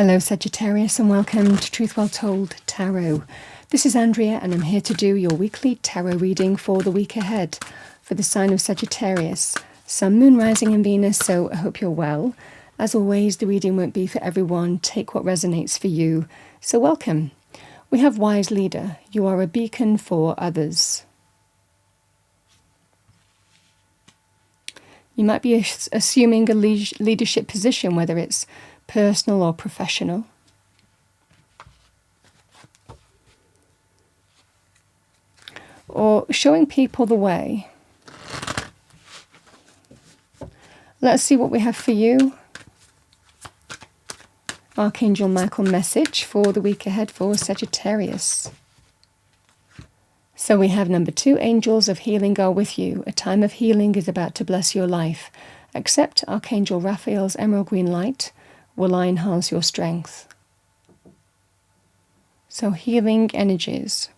Hello Sagittarius and welcome to Truth Well Told Tarot. This is Andrea and I'm here to do your weekly tarot reading for the week ahead for the sign of Sagittarius. Sun, Moon, Rising and Venus, so I hope you're well. As always, the reading won't be for everyone. Take what resonates for you. So welcome. We have Wise Leader. You are a beacon for others. You might be assuming a leadership position, whether it's personal or professional. Or showing people the way. Let's see what we have for you. Archangel Michael message for the week ahead for Sagittarius. So we have number 2, angels of healing are with you. A time of healing is about to bless your life. Accept Archangel Raphael's emerald green light. Will I enhance your strength? So healing energies.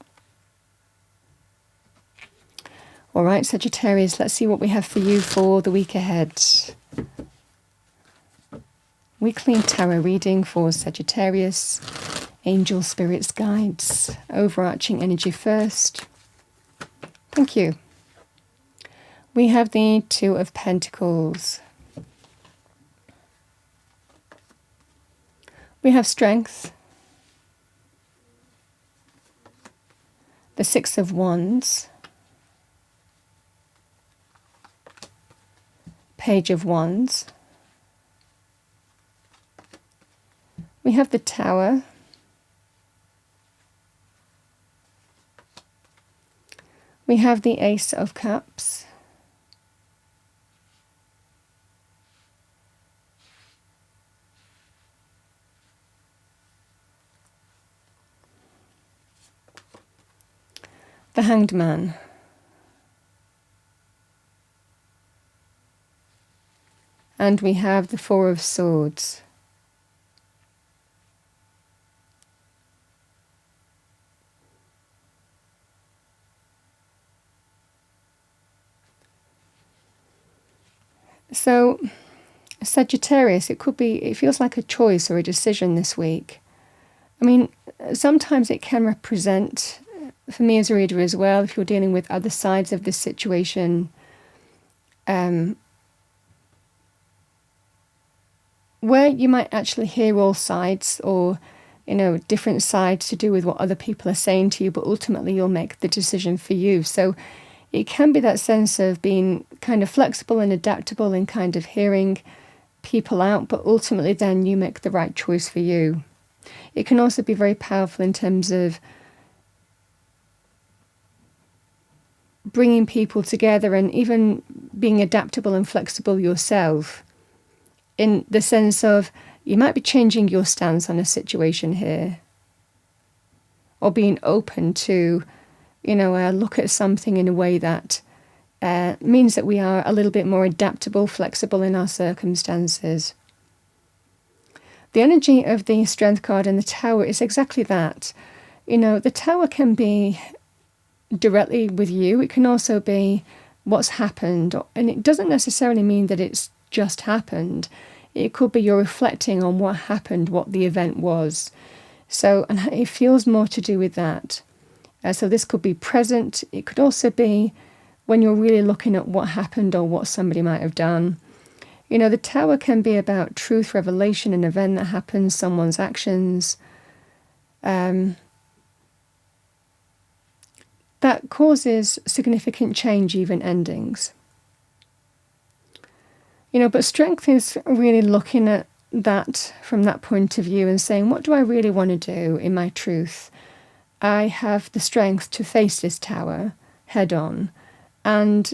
All right, Sagittarius, let's see what we have for you for the week ahead. Weekly tarot reading for Sagittarius. Angel, spirits, guides. Overarching energy first. Thank you. We have the 2 of Pentacles. We have strength, the 6 of Wands, Page of Wands. We have the Tower, we have the Ace of Cups, the Hanged Man, and we have the 4 of Swords. So, Sagittarius, it feels like a choice or a decision this week. I mean, sometimes it can represent, for me as a reader as well, if you're dealing with other sides of this situation, where you might actually hear all sides or, different sides to do with what other people are saying to you, but ultimately you'll make the decision for you. So it can be that sense of being kind of flexible and adaptable and kind of hearing people out, but ultimately then you make the right choice for you. It can also be very powerful in terms of bringing people together and even being adaptable and flexible yourself, in the sense of you might be changing your stance on a situation here, or being open to, look at something in a way that means that we are a little bit more adaptable, flexible in our circumstances. The energy of the Strength card and the Tower is exactly that. The Tower can be directly with you. It can also be what's happened, and it doesn't necessarily mean that it's just happened. It could be you're reflecting on what happened, what the event was. So, and it feels more to do with that. So this could be present. It could also be when you're really looking at what happened or what somebody might have done. The Tower can be about truth, revelation, an event that happens, someone's actions, that causes significant change, even endings. But Strength is really looking at that from that point of view and saying, what do I really want to do in my truth? I have the strength to face this Tower head on and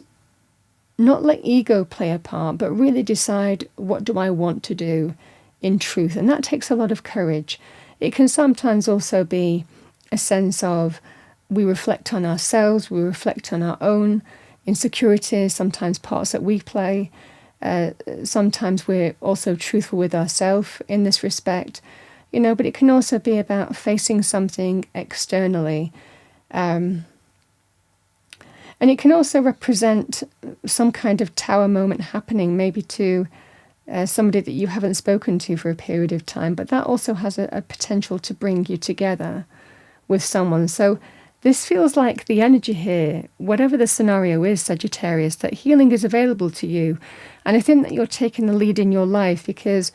not let ego play a part, but really decide, what do I want to do in truth? And that takes a lot of courage. It can sometimes also be a sense of we reflect on ourselves, we reflect on our own insecurities, sometimes parts that we play. Sometimes we're also truthful with ourselves in this respect, but it can also be about facing something externally. And it can also represent some kind of Tower moment happening, maybe to somebody that you haven't spoken to for a period of time, but that also has a potential to bring you together with someone. So this feels like the energy here, whatever the scenario is, Sagittarius, that healing is available to you. And I think that you're taking the lead in your life, because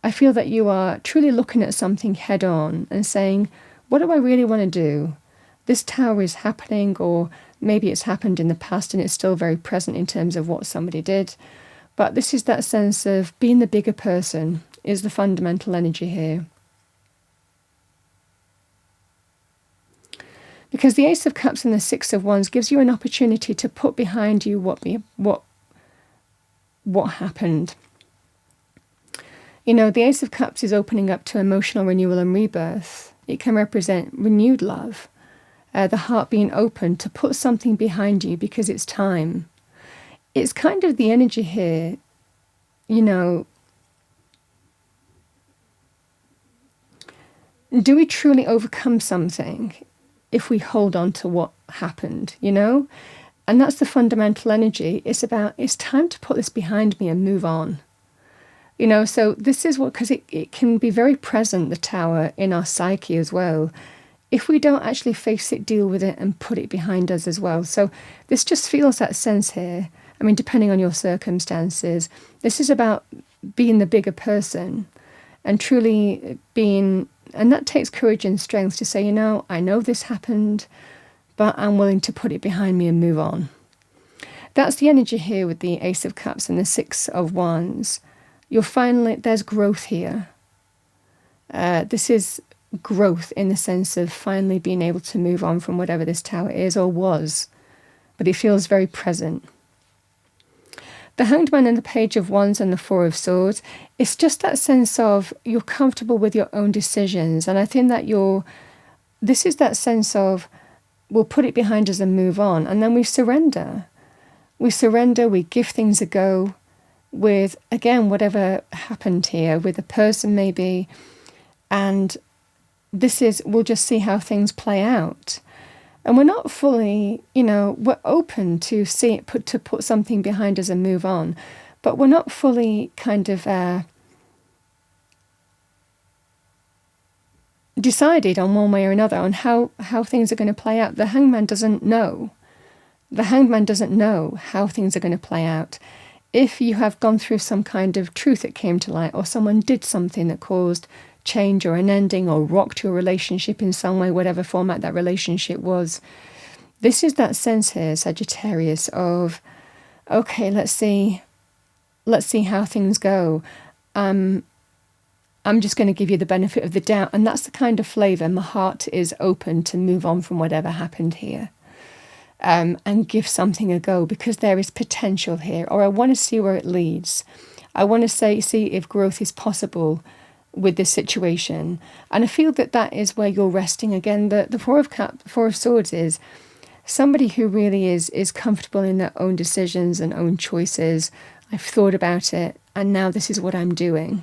I feel that you are truly looking at something head on and saying, what do I really want to do? This tower is happening, or maybe it's happened in the past and it's still very present in terms of what somebody did. But this is that sense of being the bigger person is the fundamental energy here. Because the Ace of Cups and the Six of Wands gives you an opportunity to put behind you what happened. You know, the Ace of Cups is opening up to emotional renewal and rebirth. It can represent renewed love, the heart being open to put something behind you because it's time. It's kind of the energy here, you know, do we truly overcome something if we hold on to what happened, you know? And that's the fundamental energy. It's time to put this behind me and move on. You know, so this is what, because it can be very present, the tower, in our psyche as well, if we don't actually face it, deal with it, and put it behind us as well. So this just feels that sense here. I mean, depending on your circumstances, this is about being the bigger person and truly being, and that takes courage and strength to say, you know, I know this happened, but I'm willing to put it behind me and move on. That's the energy here with the Ace of Cups and the Six of Wands. There's growth here. This is growth in the sense of finally being able to move on from whatever this tower is or was, but it feels very present. The Hanged Man and the Page of Wands and the Four of Swords, it's just that sense of you're comfortable with your own decisions. And I think that this is that sense of we'll put it behind us and move on. And then we surrender. We surrender, we give things a go with, again, whatever happened here with a person maybe. And we'll just see how things play out. And we're not fully, you know, we're open to see it, to put something behind us and move on. But we're not fully kind of decided on one way or another on how things are going to play out. The Hangman doesn't know. The Hanged Man doesn't know how things are going to play out. If you have gone through some kind of truth that came to light, or someone did something that caused change or an ending or rocked your relationship in some way, whatever format that relationship was, this is that sense here, Sagittarius, of, okay, let's see how things go. I'm just going to give you the benefit of the doubt. And that's the kind of flavour. My heart is open to move on from whatever happened here. And give something a go, because there is potential here, or I want to see where it leads. I want to see if growth is possible with this situation. And I feel that is where you're resting. Again, the Four of Swords is somebody who really is comfortable in their own decisions and own choices. I've thought about it, and now this is what I'm doing.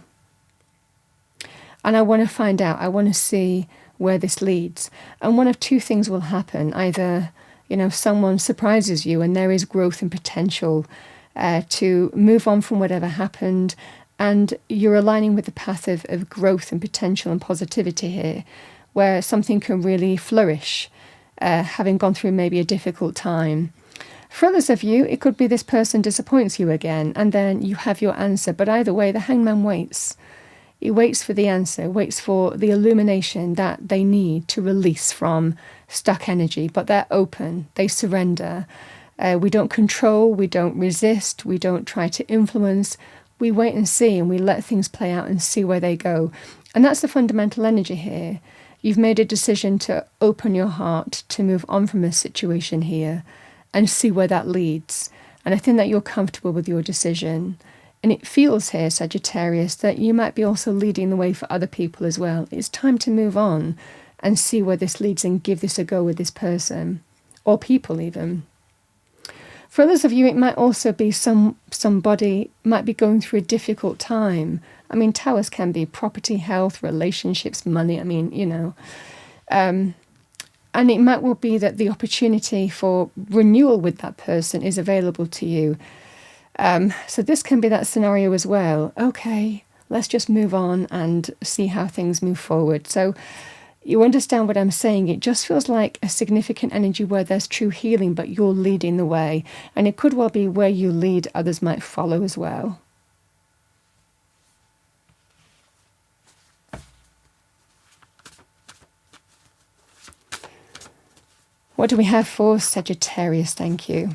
And I want to find out, I want to see where this leads. And one of two things will happen. Either, you know, someone surprises you and there is growth and potential to move on from whatever happened, and you're aligning with the path of growth and potential and positivity here, where something can really flourish, having gone through maybe a difficult time. For others of you, it could be this person disappoints you again, and then you have your answer. But either way, the Hangman waits. He waits for the answer, waits for the illumination that they need to release from stuck energy, but they're open, they surrender. We don't control, we don't resist, we don't try to influence. We wait and see, and we let things play out and see where they go. And that's the fundamental energy here. You've made a decision to open your heart, to move on from a situation here and see where that leads. And I think that you're comfortable with your decision. And it feels here, Sagittarius, that you might be also leading the way for other people as well. It's time to move on and see where this leads and give this a go with this person, or people even. For others of you, it might also be somebody might be going through a difficult time. I mean, towers can be property, health, relationships, money. I mean, you know. And it might well be that the opportunity for renewal with that person is available to you. So this can be that scenario as well. Okay, let's just move on and see how things move forward. So you understand what I'm saying. It just feels like a significant energy where there's true healing, but you're leading the way. And it could well be where you lead, others might follow as well. What do we have for Sagittarius? Thank you.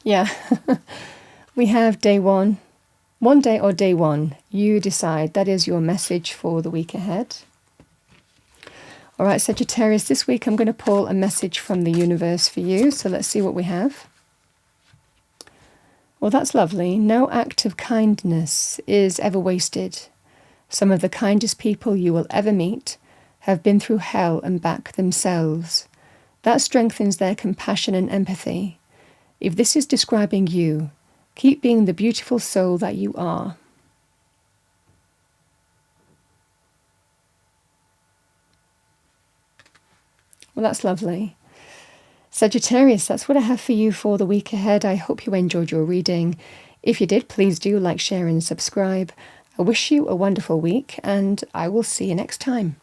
Yeah, we have day one. One day or day one, you decide. That is your message for the week ahead. All right, Sagittarius, this week I'm going to pull a message from the universe for you. So let's see what we have. Well, that's lovely. No act of kindness is ever wasted. Some of the kindest people you will ever meet have been through hell and back themselves. That strengthens their compassion and empathy. If this is describing you, keep being the beautiful soul that you are. Well, that's lovely. Sagittarius, that's what I have for you for the week ahead. I hope you enjoyed your reading. If you did, please do like, share and subscribe. I wish you a wonderful week, and I will see you next time.